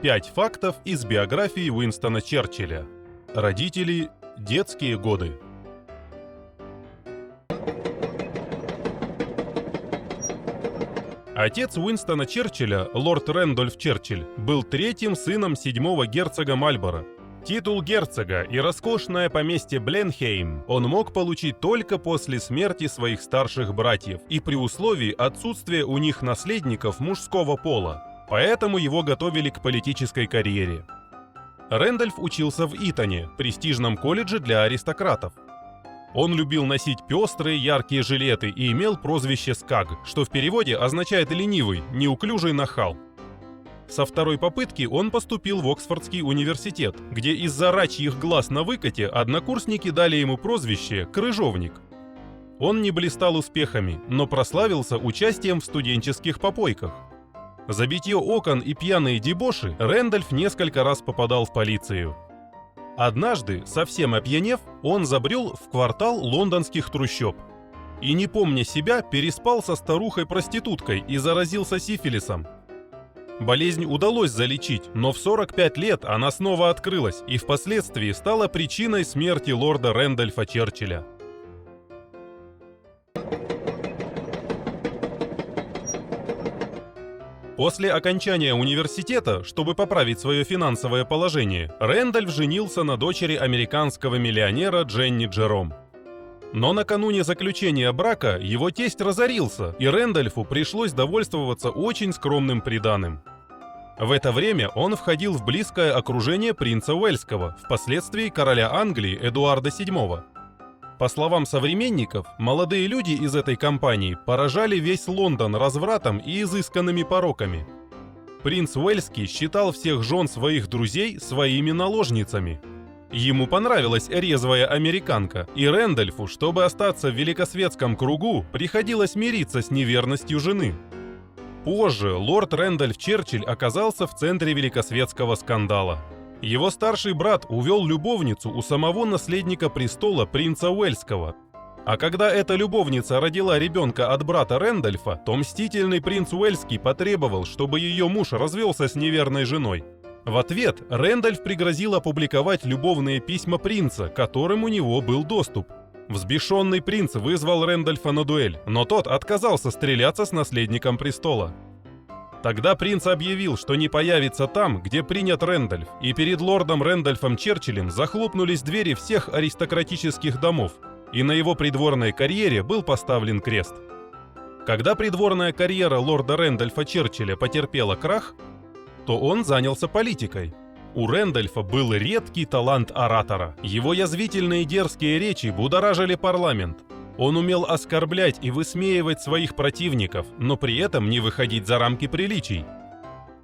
5 фактов из биографии Уинстона Черчилля. Родители, детские годы. Отец Уинстона Черчилля, лорд Рэндольф Черчилль, был третьим сыном 7-го герцога Мальборо. Титул герцога и роскошное поместье Бленхейм он мог получить только после смерти своих старших братьев и при условии отсутствия у них наследников мужского пола. Поэтому его готовили к политической карьере. Рэндольф учился в Итоне, престижном колледже для аристократов. Он любил носить пестрые яркие жилеты и имел прозвище «Скаг», что в переводе означает «ленивый», «неуклюжий нахал». Со второй попытки он поступил в Оксфордский университет, где из-за рачьих глаз на выкате однокурсники дали ему прозвище «крыжовник». Он не блистал успехами, но прославился участием в студенческих попойках. За битье окон и пьяные дебоши Рэндольф несколько раз попадал в полицию. Однажды, совсем опьянев, он забрел в квартал лондонских трущоб. И, не помня себя, переспал со старухой-проституткой и заразился сифилисом. Болезнь удалось залечить, но в 45 лет она снова открылась и впоследствии стала причиной смерти лорда Рэндольфа Черчилля. После окончания университета, чтобы поправить свое финансовое положение, Рэндольф женился на дочери американского миллионера Дженни Джером. Но накануне заключения брака его тесть разорился, и Рэндольфу пришлось довольствоваться очень скромным приданым. В это время он входил в близкое окружение принца Уэльского, впоследствии короля Англии Эдуарда VII. По словам современников, молодые люди из этой компании поражали весь Лондон развратом и изысканными пороками. Принц Уэльский считал всех жен своих друзей своими наложницами. Ему понравилась резвая американка, и Рэндольфу, чтобы остаться в великосветском кругу, приходилось мириться с неверностью жены. Позже лорд Рэндольф Черчилль оказался в центре великосветского скандала. Его старший брат увел любовницу у самого наследника престола принца Уэльского. А когда эта любовница родила ребенка от брата Рэндольфа, то мстительный принц Уэльский потребовал, чтобы ее муж развелся с неверной женой. В ответ Рэндольф пригрозил опубликовать любовные письма принца, к которым у него был доступ. Взбешенный принц вызвал Рэндольфа на дуэль, но тот отказался стреляться с наследником престола. Тогда принц объявил, что не появится там, где принят Рэндольф, и перед лордом Рэндольфом Черчиллем захлопнулись двери всех аристократических домов, и на его придворной карьере был поставлен крест. Когда придворная карьера лорда Рэндольфа Черчилля потерпела крах, то он занялся политикой. У Рэндольфа был редкий талант оратора. Его язвительные дерзкие речи будоражили парламент. Он умел оскорблять и высмеивать своих противников, но при этом не выходить за рамки приличий.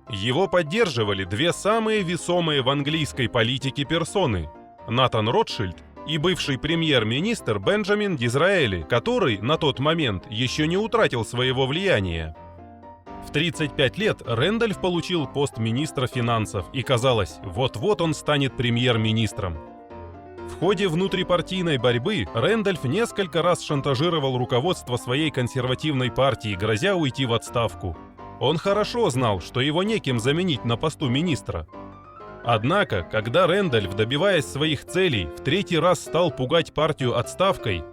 Его поддерживали две самые весомые в английской политике персоны – Натан Ротшильд и бывший премьер-министр Бенджамин Дизраэли, который на тот момент еще не утратил своего влияния. В 35 лет Рэндольф получил пост министра финансов, и казалось, вот-вот он станет премьер-министром. В ходе внутрипартийной борьбы Рэндольф несколько раз шантажировал руководство своей консервативной партии, грозя уйти в отставку. Он хорошо знал, что его некем заменить на посту министра. Однако, когда Рэндольф, добиваясь своих целей, в третий раз стал пугать партию отставкой,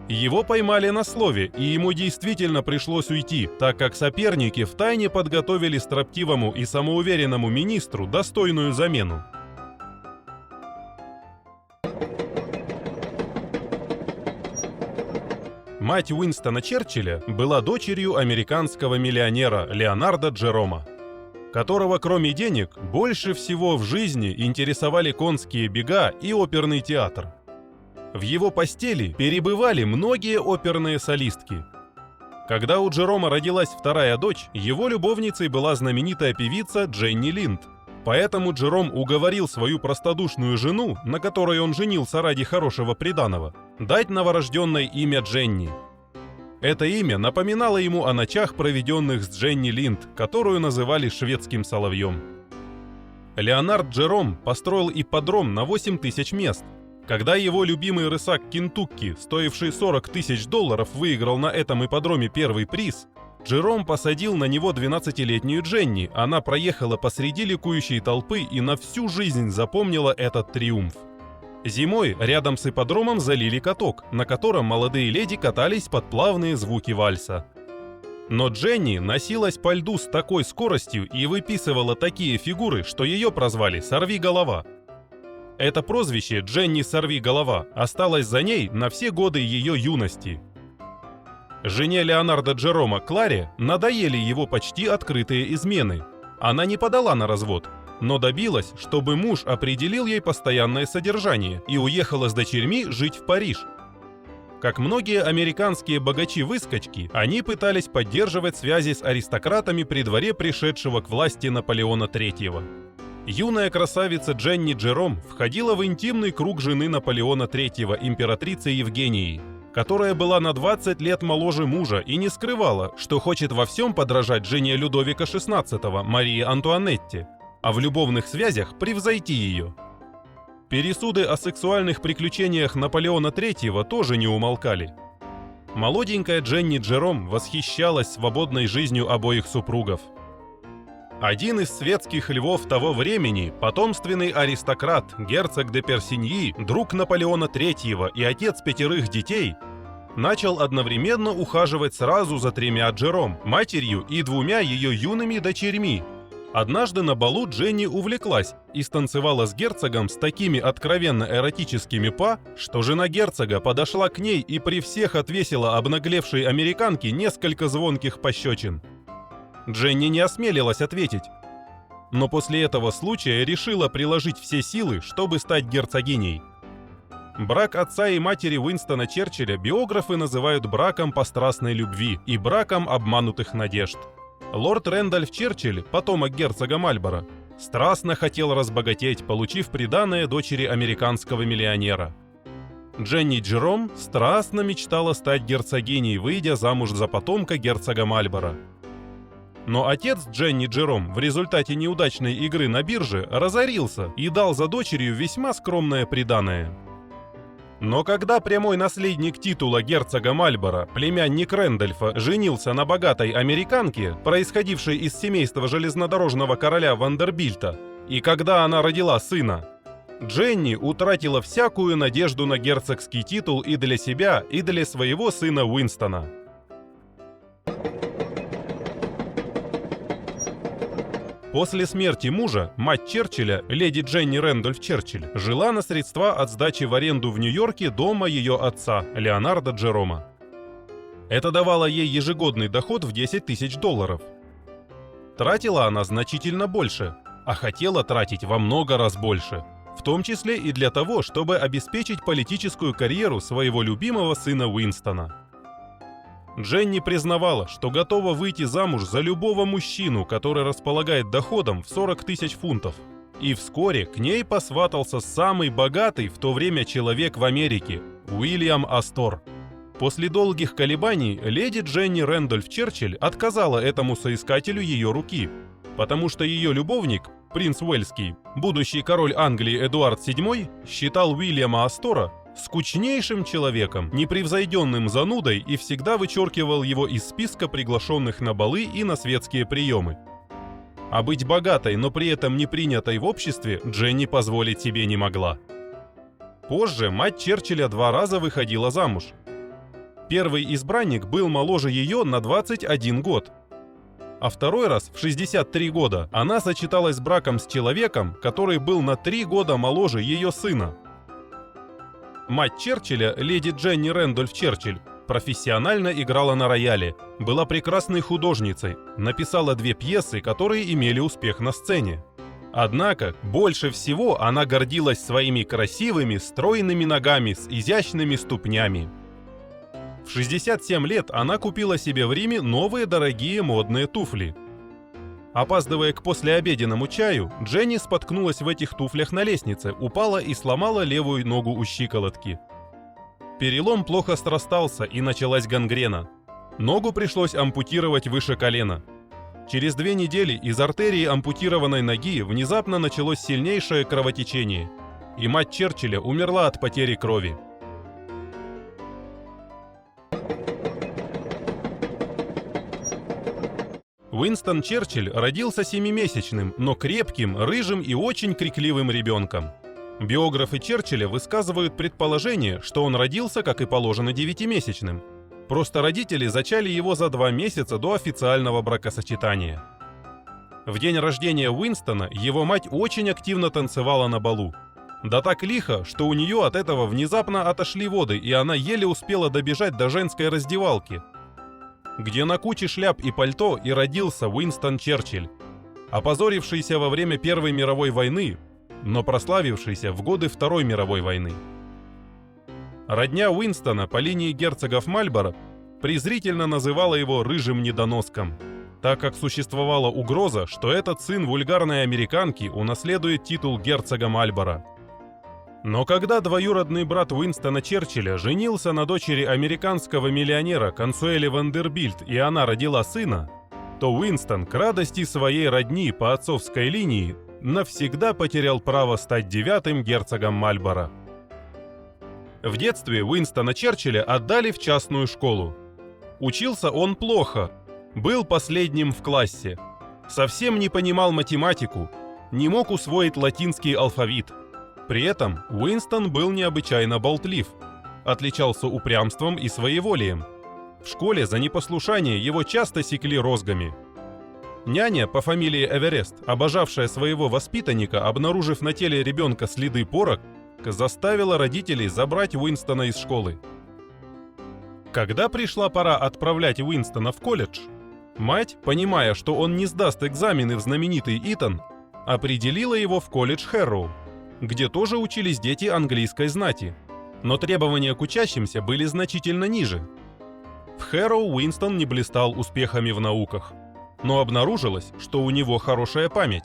его поймали на слове, и ему действительно пришлось уйти, так как соперники втайне подготовили строптивому и самоуверенному министру достойную замену. Мать Уинстона Черчилля была дочерью американского миллионера Леонарда Джерома, которого кроме денег больше всего в жизни интересовали конские бега и оперный театр. В его постели перебывали многие оперные солистки. Когда у Джерома родилась вторая дочь, его любовницей была знаменитая певица Дженни Линд. Поэтому Джером уговорил свою простодушную жену, на которой он женился ради хорошего приданого, дать новорожденной имя Дженни. Это имя напоминало ему о ночах, проведенных с Дженни Линд, которую называли шведским соловьем. Леонард Джером построил ипподром на 8 тысяч мест. Когда его любимый рысак Кентукки, стоивший $40 000, выиграл на этом ипподроме первый приз, Джером посадил на него 12-летнюю Дженни, она проехала посреди ликующей толпы и на всю жизнь запомнила этот триумф. Зимой рядом с ипподромом залили каток, на котором молодые леди катались под плавные звуки вальса. Но Дженни носилась по льду с такой скоростью и выписывала такие фигуры, что ее прозвали «Сорвиголова». Это прозвище «Дженни Сорвиголова» осталось за ней на все годы ее юности. Жене Леонардо Джерома Кларе надоели его почти открытые измены. Она не подала на развод, но добилась, чтобы муж определил ей постоянное содержание и уехала с дочерьми жить в Париж. Как многие американские богачи-выскочки, они пытались поддерживать связи с аристократами при дворе пришедшего к власти Наполеона III. Юная красавица Дженни Джером входила в интимный круг жены Наполеона III, императрицы Евгении, которая была на 20 лет моложе мужа и не скрывала, что хочет во всем подражать жене Людовика XVI, Марии Антуанетте, а в любовных связях превзойти ее. Пересуды о сексуальных приключениях Наполеона III тоже не умолкали. Молоденькая Дженни Джером восхищалась свободной жизнью обоих супругов. Один из светских львов того времени, потомственный аристократ, герцог де Персиньи, друг Наполеона III и отец 5 детей, начал одновременно ухаживать сразу за 3 Джером, матерью и 2 ее юными дочерьми. Однажды на балу Дженни увлеклась и станцевала с герцогом с такими откровенно эротическими па, что жена герцога подошла к ней и при всех отвесила обнаглевшей американке несколько звонких пощечин. Дженни не осмелилась ответить, но после этого случая решила приложить все силы, чтобы стать герцогиней. Брак отца и матери Уинстона Черчилля биографы называют браком по страстной любви и браком обманутых надежд. Лорд Рэндольф Черчилль, потомок герцога Мальборо, страстно хотел разбогатеть, получив приданое дочери американского миллионера. Дженни Джером страстно мечтала стать герцогиней, выйдя замуж за потомка герцога Мальборо. Но отец Дженни Джером в результате неудачной игры на бирже разорился и дал за дочерью весьма скромное приданое. Но когда прямой наследник титула герцога Мальборо, племянник Рэндольфа, женился на богатой американке, происходившей из семейства железнодорожного короля Вандербильта, и когда она родила сына, Дженни утратила всякую надежду на герцогский титул и для себя, и для своего сына Уинстона. После смерти мужа, мать Черчилля, леди Дженни Рэндольф Черчилль, жила на средства от сдачи в аренду в Нью-Йорке дома ее отца, Леонардо Джерома. Это давало ей ежегодный доход в $10 000. Тратила она значительно больше, а хотела тратить во много раз больше, в том числе и для того, чтобы обеспечить политическую карьеру своего любимого сына Уинстона. Дженни признавала, что готова выйти замуж за любого мужчину, который располагает доходом в 40 000 фунтов. И вскоре к ней посватался самый богатый в то время человек в Америке – Уильям Астор. После долгих колебаний леди Дженни Рэндольф Черчилль отказала этому соискателю ее руки, потому что ее любовник, принц Уэльский, будущий король Англии Эдуард VII, считал Уильяма Астора скучнейшим человеком, непревзойденным занудой и всегда вычеркивал его из списка приглашенных на балы и на светские приемы. А быть богатой, но при этом не принятой в обществе, Дженни позволить себе не могла. Позже мать Черчилля 2 раза выходила замуж. Первый избранник был моложе ее на 21 год. А второй раз, в 63 года, она сочеталась браком с человеком, который был на 3 года моложе ее сына. Мать Черчилля, леди Дженни Рэндольф Черчилль, профессионально играла на рояле, была прекрасной художницей, написала 2 пьесы, которые имели успех на сцене. Однако, больше всего она гордилась своими красивыми, стройными ногами с изящными ступнями. В 67 лет она купила себе в Риме новые дорогие модные туфли. Опаздывая к послеобеденному чаю, Дженни споткнулась в этих туфлях на лестнице, упала и сломала левую ногу у щиколотки. Перелом плохо срастался и началась гангрена. Ногу пришлось ампутировать выше колена. Через 2 недели из артерии ампутированной ноги внезапно началось сильнейшее кровотечение, и мать Черчилля умерла от потери крови. Уинстон Черчилль родился 7-месячным, но крепким, рыжим и очень крикливым ребенком. Биографы Черчилля высказывают предположение, что он родился, как и положено, 9-месячным. Просто родители зачали его за 2 месяца до официального бракосочетания. В день рождения Уинстона его мать очень активно танцевала на балу. Да так лихо, что у нее от этого внезапно отошли воды, и она еле успела добежать до женской раздевалки, где на куче шляп и пальто и родился Уинстон Черчилль, опозорившийся во время Первой мировой войны, но прославившийся в годы Второй мировой войны. Родня Уинстона по линии герцогов Мальборо презрительно называла его «рыжим недоноском», так как существовала угроза, что этот сын вульгарной американки унаследует титул герцога Мальборо. Но когда двоюродный брат Уинстона Черчилля женился на дочери американского миллионера Консуэле Вандербильт, и она родила сына, то Уинстон, к радости своей родни по отцовской линии, навсегда потерял право стать 9-м герцогом Мальборо. В детстве Уинстона Черчилля отдали в частную школу. Учился он плохо, был последним в классе, совсем не понимал математику, не мог усвоить латинский алфавит. При этом Уинстон был необычайно болтлив, отличался упрямством и своеволием. В школе за непослушание его часто секли розгами. Няня по фамилии Эверест, обожавшая своего воспитанника, обнаружив на теле ребенка следы порок, заставила родителей забрать Уинстона из школы. Когда пришла пора отправлять Уинстона в колледж, мать, понимая, что он не сдаст экзамены в знаменитый Итон, определила его в колледж Хэрроу, где тоже учились дети английской знати, но требования к учащимся были значительно ниже. В Хэрроу Уинстон не блистал успехами в науках, но обнаружилось, что у него хорошая память.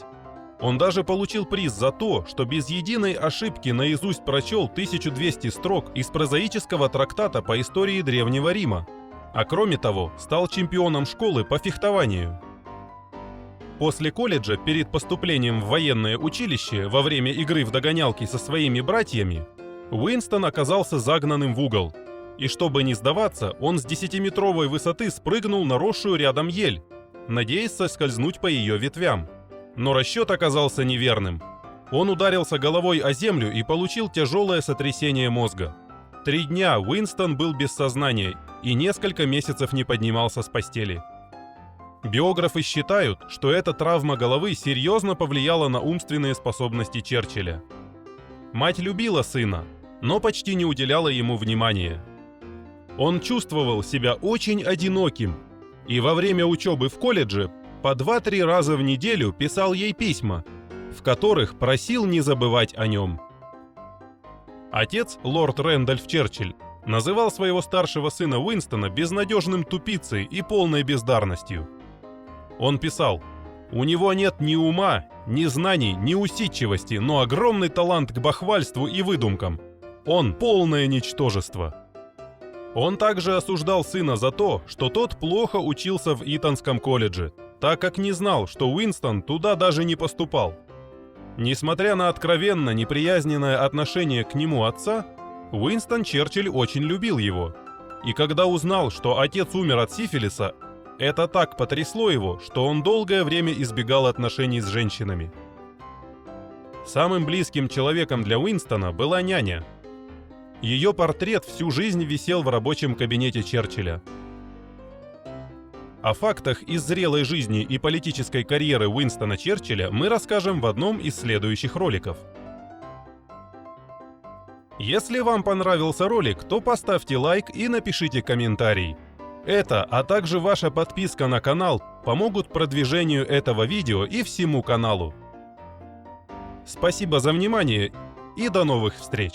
Он даже получил приз за то, что без единой ошибки наизусть прочел 1200 строк из прозаического трактата по истории Древнего Рима, а кроме того, стал чемпионом школы по фехтованию. После колледжа, перед поступлением в военное училище, во время игры в догонялки со своими братьями, Уинстон оказался загнанным в угол. И чтобы не сдаваться, он с 10-метровой высоты спрыгнул на росшую рядом ель, надеясь соскользнуть по ее ветвям. Но расчет оказался неверным. Он ударился головой о землю и получил тяжелое сотрясение мозга. 3 дня Уинстон был без сознания и несколько месяцев не поднимался с постели. Биографы считают, что эта травма головы серьезно повлияла на умственные способности Черчилля. Мать любила сына, но почти не уделяла ему внимания. Он чувствовал себя очень одиноким, и во время учебы в колледже по 2-3 раза в неделю писал ей письма, в которых просил не забывать о нем. Отец, лорд Рэндольф Черчилль, называл своего старшего сына Уинстона безнадежным тупицей и полной бездарностью. Он писал: «У него нет ни ума, ни знаний, ни усидчивости, но огромный талант к бахвальству и выдумкам. Он полное ничтожество». Он также осуждал сына за то, что тот плохо учился в Итонском колледже, так как не знал, что Уинстон туда даже не поступал. Несмотря на откровенно неприязненное отношение к нему отца, Уинстон Черчилль очень любил его. И когда узнал, что отец умер от сифилиса, это так потрясло его, что он долгое время избегал отношений с женщинами. Самым близким человеком для Уинстона была няня. Ее портрет всю жизнь висел в рабочем кабинете Черчилля. О фактах из зрелой жизни и политической карьеры Уинстона Черчилля мы расскажем в одном из следующих роликов. Если вам понравился ролик, то поставьте лайк и напишите комментарий. Это, а также ваша подписка на канал помогут продвижению этого видео и всему каналу. Спасибо за внимание и до новых встреч!